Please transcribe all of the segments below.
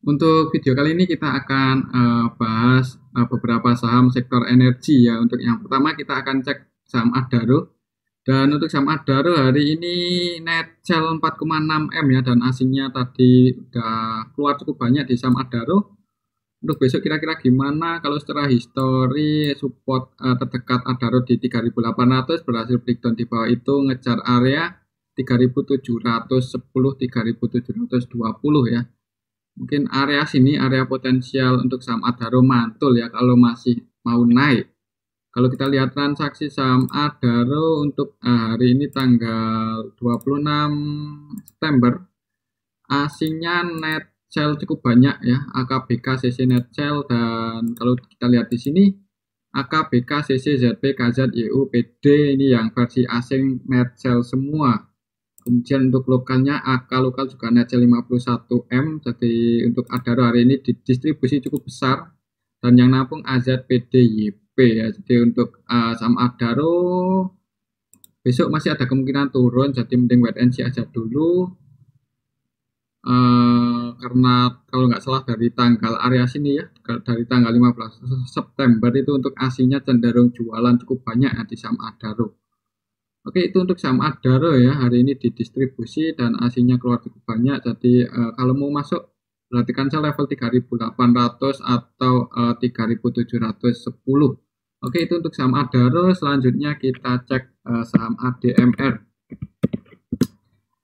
Untuk video kali ini kita akan bahas beberapa saham sektor energi ya. Untuk yang pertama kita akan cek saham Adaro. Dan untuk saham Adaro hari ini net sell 4,6 M ya, dan asingnya tadi udah keluar cukup banyak di saham Adaro. Untuk besok kira-kira gimana? Kalau secara histori support terdekat Adaro di 3.800, berhasil breakdown di bawah itu, ngejar area 3.710, 3.720 ya. Mungkin area sini area potensial untuk saham Adaro mantul ya kalau masih mau naik. Kalau kita lihat transaksi saham Adaro untuk hari ini tanggal 26 September, asingnya net sell cukup banyak ya, AKBK CC net sell, dan kalau kita lihat di sini AKBK CC ZP KZ YU PD ini yang versi asing net sell semua. Kemudian untuk lokalnya AK lokal juga net sell 51 M. Jadi untuk Adaro hari ini didistribusi cukup besar, dan yang nampung AZPDYP ya. Jadi untuk saham Adaro besok masih ada kemungkinan turun, jadi mending wait and see aja dulu. Karena kalau nggak salah dari tanggal area sini ya, dari tanggal 15 September itu untuk asingnya cenderung jualan cukup banyak ya di saham Adaro. Oke, itu untuk saham Adaro ya, hari ini didistribusi dan asingnya keluar cukup banyak. Jadi kalau mau masuk perhatikan saya level 3.800 atau 3.710. Oke, itu untuk saham Adaro. Selanjutnya kita cek saham ADMR.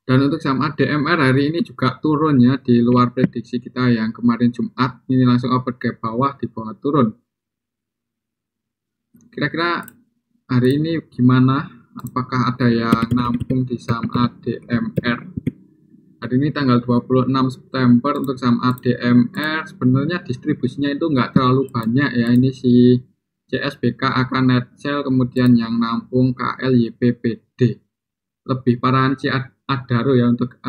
Dan untuk saham ADMR hari ini juga turun ya, di luar prediksi kita yang kemarin Jumat. Ini langsung open gap bawah, di bawah turun. Kira-kira hari ini gimana? Apakah ada yang nampung di saham ADMR? Hari ini tanggal 26 September untuk saham ADMR sebenarnya distribusinya itu nggak terlalu banyak ya. Ini si CSBK akan net sell, kemudian yang nampung KLYPPD. Lebih parahan si Adaro ya untuk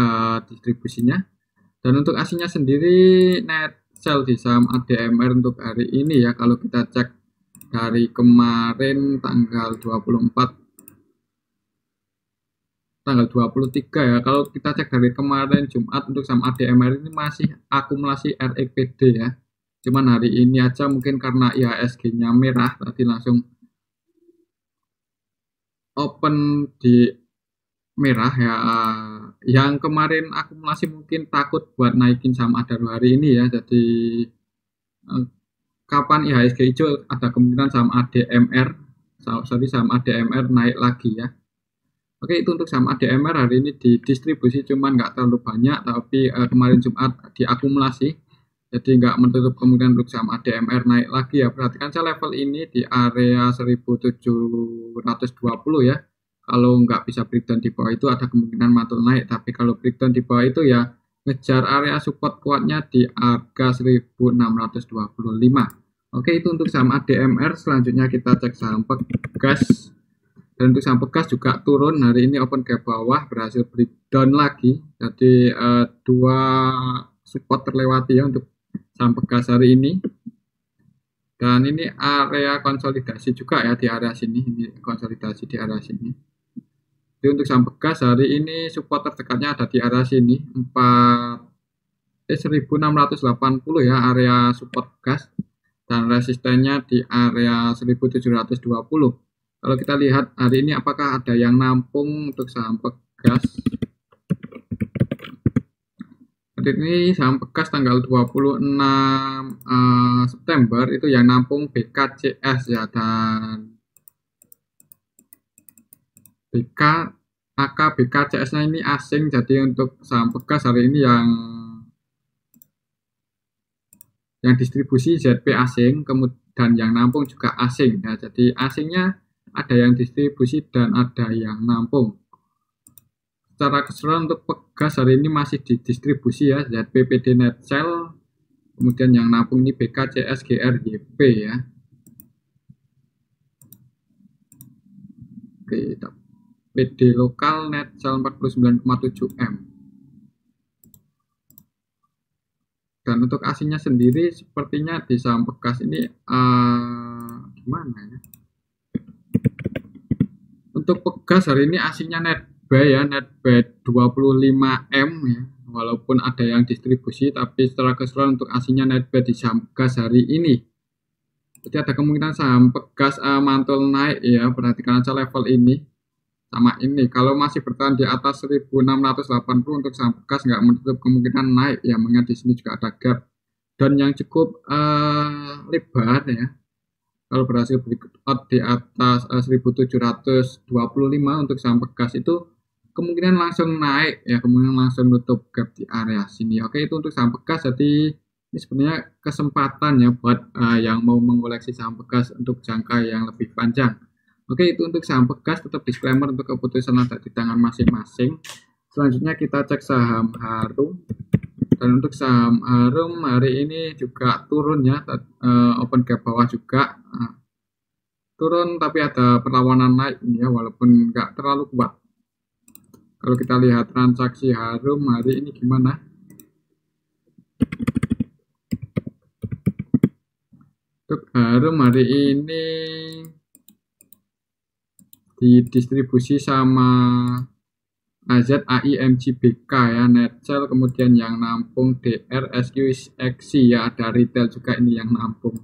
distribusinya. Dan untuk asingnya sendiri net sell di saham ADMR untuk hari ini ya, kalau kita cek dari kemarin tanggal 23 ya, kalau kita cek dari kemarin Jumat untuk saham ADMR ini masih akumulasi REPD ya. Cuman hari ini aja mungkin karena IHSG-nya merah tadi langsung open di merah ya. Yang kemarin akumulasi mungkin takut buat naikin saham Adaro hari ini ya. Jadi kapan IHSG hijau ada kemungkinan saham ADMR naik lagi ya. Oke, itu untuk saham ADMR hari ini didistribusi cuman nggak terlalu banyak, tapi kemarin Jumat diakumulasi, jadi nggak menutup kemungkinan untuk saham ADMR naik lagi ya. Perhatikan saya level ini di area 1720 ya. Kalau nggak bisa breakdown di bawah itu ada kemungkinan mantul naik, tapi kalau breakdown di bawah itu ya ngejar area support kuatnya di harga 1625. Oke, itu untuk saham ADMR. Selanjutnya kita cek saham Pegas. Dan untuk saham Pegas juga turun hari ini, open gap bawah, berhasil breakdown lagi. Jadi dua support terlewati ya untuk saham Pegas hari ini. Dan ini area konsolidasi juga ya di area sini. Ini konsolidasi di area sini. Jadi untuk saham Pegas hari ini support terdekatnya ada di area sini 1680 ya, area support Pegas, dan resistennya di area 1720. Kalau kita lihat hari ini apakah ada yang nampung untuk saham Pegas. Hari ini saham Pegas tanggal 26 September itu yang nampung BKCS ya, dan BKCS-nya ini asing. Jadi untuk saham Pegas hari ini yang distribusi ZP asing, kemudian yang nampung juga asing ya. Jadi asingnya ada yang distribusi dan ada yang nampung. Secara keseluruhan untuk Pegas hari ini masih didistribusi ya, ZPPD net sell, kemudian yang nampung ini BKCS GRYP ya. Oke, PD lokal net sell 49,7 M. Dan untuk asingnya sendiri sepertinya di saham Pegas ini gimana ya? Untuk Pegas hari ini asingnya net buy ya, net buy 25 M ya. walaupun ada yang distribusi, tapi secara keseluruhan untuk aslinya net buy di saham gas hari ini. Jadi ada kemungkinan saham Pegas mantul naik ya, perhatikan aja level ini sama ini. Kalau masih bertahan di atas 1680 untuk saham Pegas nggak menutup kemungkinan naik ya, mengingat di sini juga ada gap dan yang cukup lebar ya. Kalau berhasil breakout di atas 1725 untuk saham Pegas itu kemungkinan langsung naik ya, kemungkinan langsung nutup gap di area sini. Oke, itu untuk saham Pegas. Jadi ini sebenarnya kesempatan ya buat yang mau mengoleksi saham Pegas untuk jangka yang lebih panjang. Oke, itu untuk saham Pegas. Tetap disclaimer untuk keputusan ada di tangan masing-masing. Selanjutnya kita cek saham Harum. Dan untuk saham Harum hari ini juga turun ya, open gap bawah juga. Turun tapi ada perlawanan naik ya, walaupun nggak terlalu kuat. Kalau kita lihat transaksi Harum hari ini gimana? Untuk Harum hari ini didistribusi sama AZAI MGBK ya, net sell, kemudian yang nampung DR SQXI ya, ada retail juga ini yang nampung.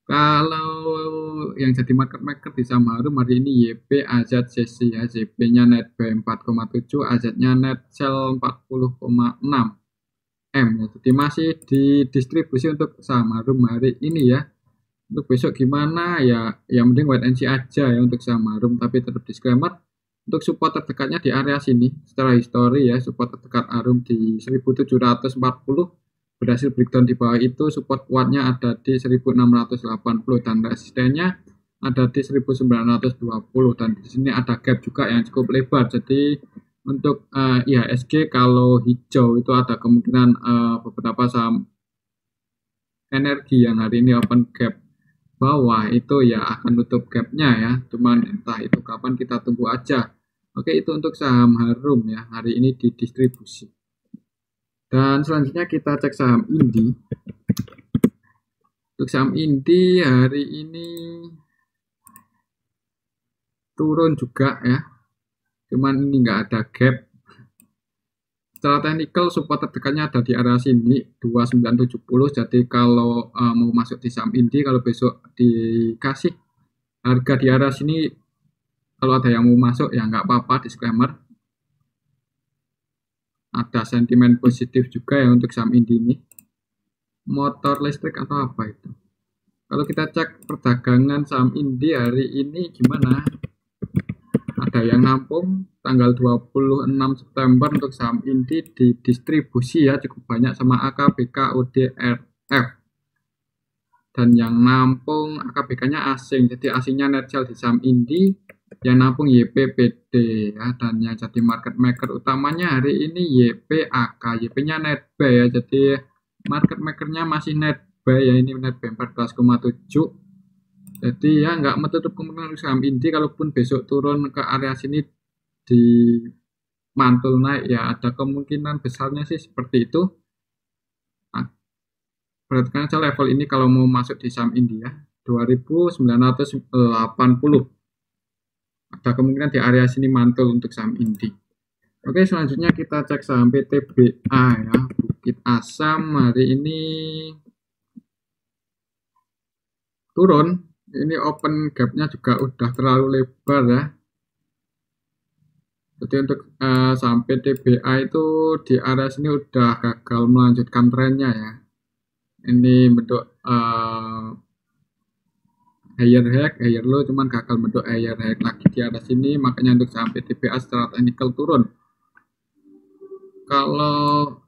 Kalau yang jadi market maker di saham Harum hari ini YP AZCC ya, YP-nya net buy 4,7, AZ-nya net sell 40,6 M ya. Jadi masih didistribusi untuk saham Harum hari ini ya. Untuk besok gimana ya, yang mending wait and see aja ya untuk saham Harum, tapi tetap disclaimer untuk support terdekatnya di area sini secara histori ya, support terdekat Harum di 1740, berhasil breakdown di bawah itu, support kuatnya ada di 1680 dan resistennya ada di 1920, dan di sini ada gap juga yang cukup lebar. Jadi untuk IHSG kalau hijau itu ada kemungkinan beberapa saham energi yang hari ini open gap bawah itu ya akan nutup gapnya ya, cuman entah itu kapan, kita tunggu aja. Oke, itu untuk saham Harum ya, hari ini didistribusi. Dan selanjutnya kita cek saham Indi. Untuk saham Indi hari ini turun juga ya, cuman ini nggak ada gap. Secara teknikal support terdekatnya ada di area sini 2970. Jadi kalau mau masuk di saham Indi, kalau besok dikasih harga di area sini, kalau ada yang mau masuk ya nggak apa-apa, disclaimer. Ada sentimen positif juga ya untuk saham Indi ini. Motor listrik atau apa itu? Kalau kita cek perdagangan saham Indi hari ini gimana? Ada yang nampung tanggal 26 September untuk saham Indi didistribusi ya, cukup banyak sama AKBK UDRF. Dan yang nampung AKBK-nya asing, jadi asingnya net sell di saham Indi, yang nampung YPPD ya, dan yang jadi market maker utamanya hari ini YPAK. YP-nya net buy ya, jadi market makernya masih net buy ya, ini net buy 14,7. Jadi ya nggak menutup kemungkinan saham Indi kalaupun besok turun ke area sini di mantul naik ya, ada kemungkinan besarnya sih seperti itu. Nah, perhatikan aja level ini kalau mau masuk di saham Indi ya, 2980. Ada kemungkinan di area sini mantul untuk saham Indi. Oke, selanjutnya kita cek saham PTBA ya, Bukit Asam hari ini turun. Ini open gapnya juga udah terlalu lebar ya. Jadi untuk saham PTBA itu di area sini udah gagal melanjutkan trennya ya. Ini bentuk higher high, higher low, cuman gagal bentuk higher high lagi di atas sini, makanya untuk saham PTBA secara teknikal turun. Kalau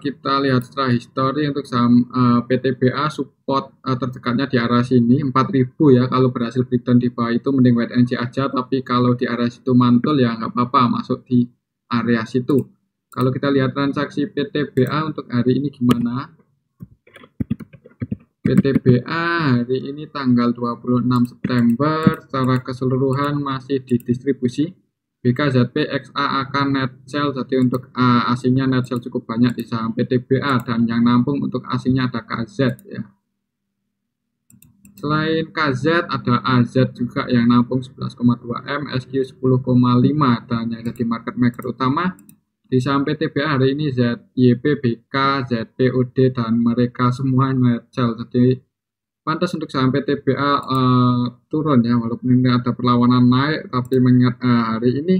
kita lihat secara histori untuk saham PTBA, support terdekatnya di area sini 4000 ya. Kalau berhasil breakdown di bawah itu mending wait and see aja, tapi kalau di area situ mantul ya nggak apa-apa masuk di area situ. Kalau kita lihat transaksi PTBA untuk hari ini gimana? PTBA hari ini tanggal 26 September secara keseluruhan masih didistribusi. BKZP XA akan net sell, jadi untuk asingnya net sell cukup banyak di saham PTBA, dan yang nampung untuk asingnya ada KZ ya. Selain KZ ada AZ juga yang nampung 11,2 M, SQ 10,5, dan yang jadi market maker utama Di saham PTBA hari ini ZYP, BK, ZPOD dan mereka semua net sell. Jadi pantas untuk saham PTBA turun ya, walaupun ini ada perlawanan naik, tapi mengingat hari ini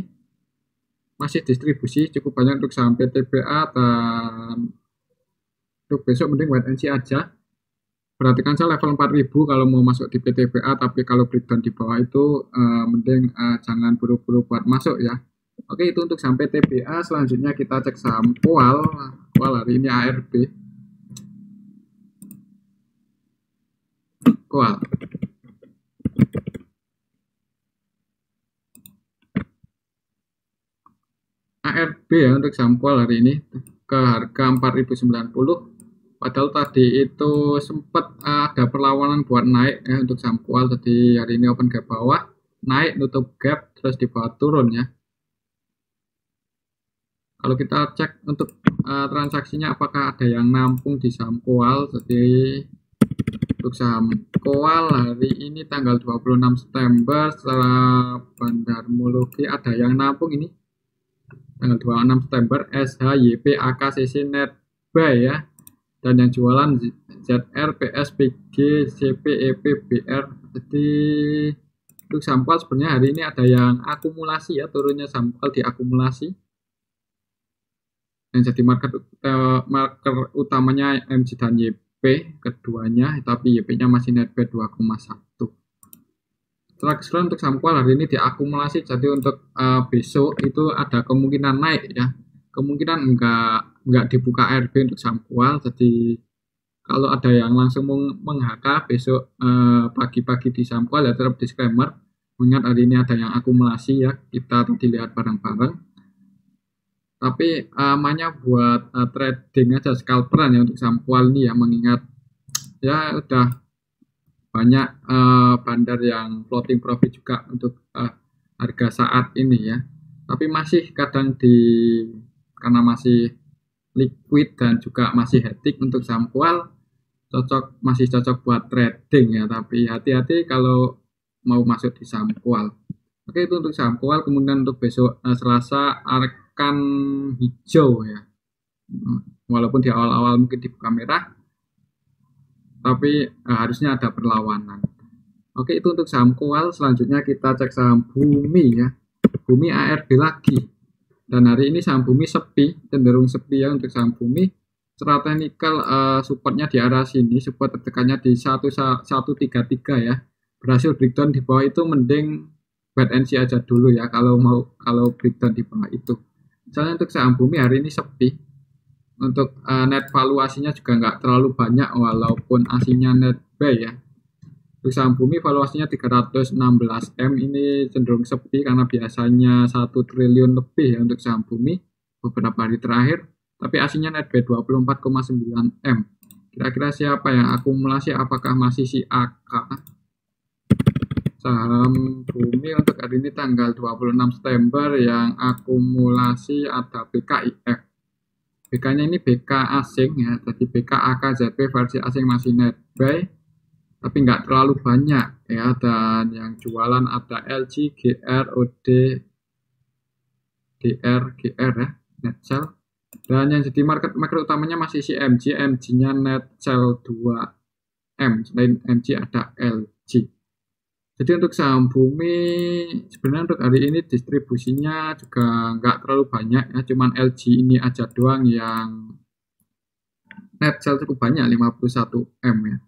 masih distribusi cukup banyak untuk saham PTBA, dan untuk besok mending wait and see aja. Perhatikan saya level 4000 kalau mau masuk di PTBA, tapi kalau breakdown di bawah itu mending jangan buru-buru buat masuk ya. Oke, itu untuk saham PTBA. Selanjutnya kita cek saham Koal. Koal hari ini ARB. Koal. ARB ya untuk saham Koal hari ini ke harga 4090. Padahal tadi itu sempat ada perlawanan buat naik ya untuk saham Koal. Jadi hari ini open gap bawah, naik nutup gap terus di bawah turun ya. Kalau kita cek untuk transaksinya apakah ada yang nampung di saham Koal. Jadi untuk saham Koal hari ini tanggal 26 September setelah Bandarmologi ada yang nampung ini. Tanggal 26 September SHYP AKCC Net Buy ya. Dan yang jualan ZR, PS, PG, CP, EP, BR. Jadi untuk saham Koal sebenarnya hari ini ada yang akumulasi ya, turunnya saham Koal diakumulasi. Yang jadi marker utamanya MG dan YP keduanya, tapi YP-nya masih net buy 2,1. Keseluruhan untuk saham Koal hari ini diakumulasi, jadi untuk besok itu ada kemungkinan naik ya, kemungkinan enggak dibuka RB untuk saham Koal. Jadi kalau ada yang langsung meng-HK besok pagi-pagi di saham Koal ya tetap disclaimer, mengingat hari ini ada yang akumulasi ya, kita tadi lihat bareng-bareng. Tapi amannya buat trading aja, scalperan ya untuk saham Koal ini ya, mengingat ya udah banyak bandar yang floating profit juga untuk harga saat ini ya. Tapi masih kadang karena masih liquid dan juga masih hectic untuk saham Koal, masih cocok buat trading ya. Tapi hati-hati kalau mau masuk di saham Koal. Oke, itu untuk saham Koal. Kemudian untuk besok Selasa akan hijau ya, walaupun di awal-awal mungkin dibuka merah, tapi harusnya ada perlawanan. Oke, itu untuk saham Koal. Selanjutnya kita cek saham Bumi ya, Bumi ARB lagi. Dan hari ini saham Bumi sepi, cenderung sepi ya untuk saham Bumi. Secara teknikal supportnya di arah sini, support tertekannya di 133 ya. Berhasil breakdown di bawah itu mending wait and see aja dulu ya kalau breakdown di bawah itu. Misalnya untuk saham Bumi hari ini sepi, untuk net valuasinya juga nggak terlalu banyak walaupun aslinya net buy ya. Untuk saham Bumi valuasinya 316 M, ini cenderung sepi karena biasanya 1 triliun lebih ya untuk saham Bumi beberapa hari terakhir, tapi aslinya net buy 24,9 M. Kira-kira siapa yang akumulasi, apakah masih si AK? Saham Bumi untuk hari ini tanggal 26 September yang akumulasi ada BKIF. BK-nya ini BK asing ya, jadi BK AK ZP versi asing masih net buy, tapi nggak terlalu banyak ya. Dan yang jualan ada LG, GR, OD, DR, GR ya, net sell. Dan yang jadi market utamanya masih si MG, MG-nya net sell 2M, selain MG ada LG. Jadi untuk saham Bumi sebenarnya untuk hari ini distribusinya juga nggak terlalu banyak ya, cuman LG ini aja doang yang net sell cukup banyak 51 M ya,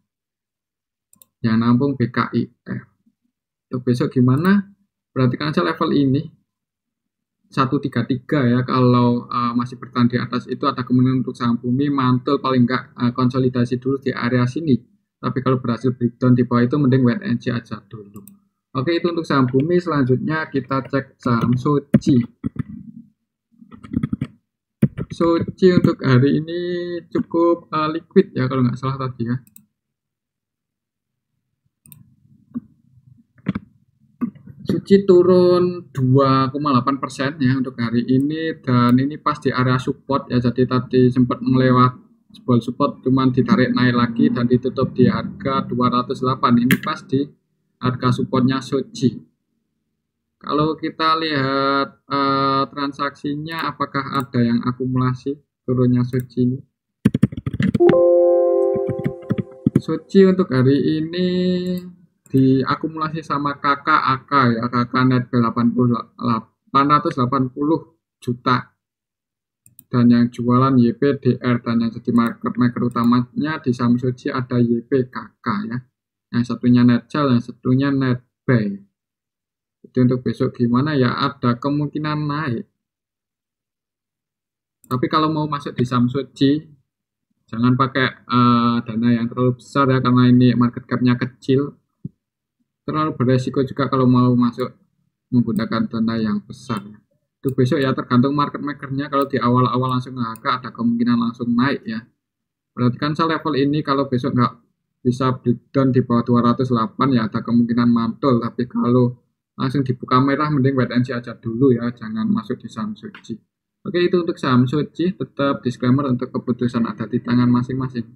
yang nampung BKIF. Untuk besok gimana? Perhatikan aja level ini 133 ya, kalau masih bertahan di atas itu ada kemungkinan untuk saham Bumi mantul paling nggak konsolidasi dulu di area sini. Tapi kalau berhasil breakdown di bawah itu mending wait and see aja dulu. Oke, itu untuk saham Bumi. Selanjutnya kita cek saham Soci. Soci untuk hari ini cukup liquid ya kalau nggak salah tadi ya. Soci turun 2,8% ya untuk hari ini, dan ini pas di area support ya. Jadi tadi sempat melewati sebuah support, cuman ditarik naik lagi dan ditutup di harga 208. Ini pas di harga supportnya Soci. Kalau kita lihat transaksinya, apakah ada yang akumulasi turunnya Suci? Suci untuk hari ini diakumulasi sama kakak AK ya, kakak net 880 juta, dan yang jualan YPDR, dan yang jadi market maker utamanya di saham Suci ada YPKK ya, yang satunya Netcel, yang satunya Netbuy. Jadi untuk besok gimana ya, ada kemungkinan naik, tapi kalau mau masuk di saham Suci jangan pakai dana yang terlalu besar ya, karena ini market cap-nya kecil, terlalu beresiko juga kalau mau masuk menggunakan dana yang besar. Untuk besok ya tergantung market makernya, kalau di awal-awal langsung nge-HK ada kemungkinan langsung naik ya. Berarti kan level ini kalau besok nggak bisa breakdown di bawah 208 ya ada kemungkinan mantul, tapi kalau langsung dibuka merah mending wait and see aja dulu ya, jangan masuk di saham Suci. Oke, itu untuk saham Suci. Tetap disclaimer, untuk keputusan ada di tangan masing-masing.